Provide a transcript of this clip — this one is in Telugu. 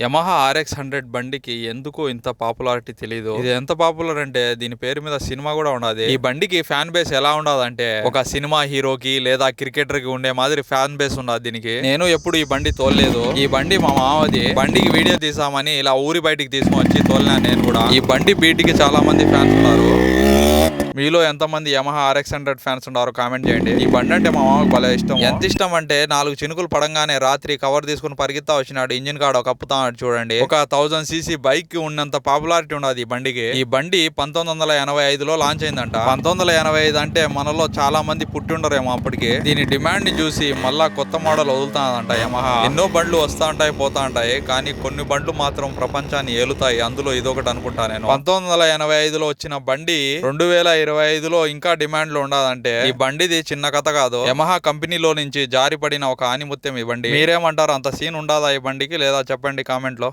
యమహా ఆర్ఎక్స్ 100 బండికి ఎందుకు ఇంత పాపులారిటీ తెలీదు. ఇది ఎంత పాపులర్ అంటే దీని పేరు మీద సినిమా కూడా ఉండదు. ఈ బండికి ఫ్యాన్ బేస్ ఎలా ఉండదంటే ఒక సినిమా హీరోకి లేదా క్రికెటర్ కి ఉండే మాదిరి ఫ్యాన్ బేస్ ఉండదు దీనికి. నేను ఎప్పుడు ఈ బండి తోలలేదు. ఈ బండి మా మామది. బండికి వీడియో తీసామని ఇలా ఊరి బయటికి తీసుకొని వచ్చి తోలినా నేను కూడా. ఈ బండి బీటికి చాలా మంది ఫ్యాన్స్ ఉన్నారు. మీలో ఎంతమంది యమహా ఆర్ఎక్స్ 100 ఫ్యాన్స్ ఉన్నారో కామెంట్ చేయండి. ఈ బండి అంటే మా మామకు భలే ఇష్టం. ఎంత ఇష్టం అంటే 4 చినుకులు పడంగానే రాత్రి కవర్ తీసుకుని పరిగెత్తా వచ్చినాడు. ఇంజిన్ కాడ కప్పుతా చూడండి. ఒక 1000 cc బైక్ కి ఉన్నంత పాపులారిటీ ఉండదు ఈ బండికి. ఈ బండి 1985లో లాంచ్ అయిందంట. 1985 అంటే మనలో చాలా మంది పుట్టి ఉండరేమో అప్పటికి. దీని డిమాండ్ ని చూసి మళ్ళా కొత్త మోడల్ వదులుతానంట యమహా. ఎన్నో బండ్లు వస్తా ఉంటాయి పోతా ఉంటాయి, కానీ కొన్ని బండ్లు మాత్రం ప్రపంచాన్ని ఏలుతాయి. అందులో ఇదొకటి అనుకుంటా నేను. 1985లో వచ్చిన బండి 2025లో ఇంకా డిమాండ్ లో ఉండదంటే ఈ బండిది చిన్న కథ కాదు. యమహా కంపెనీలో నుంచి జారిపడిన ఒక ఆనిముత్యం ఈ బండి. మీరేమంటారు? అంత సీన్ ఉండదా ఈ బండికి? లేదా చెప్పండి కామెంట్ లో.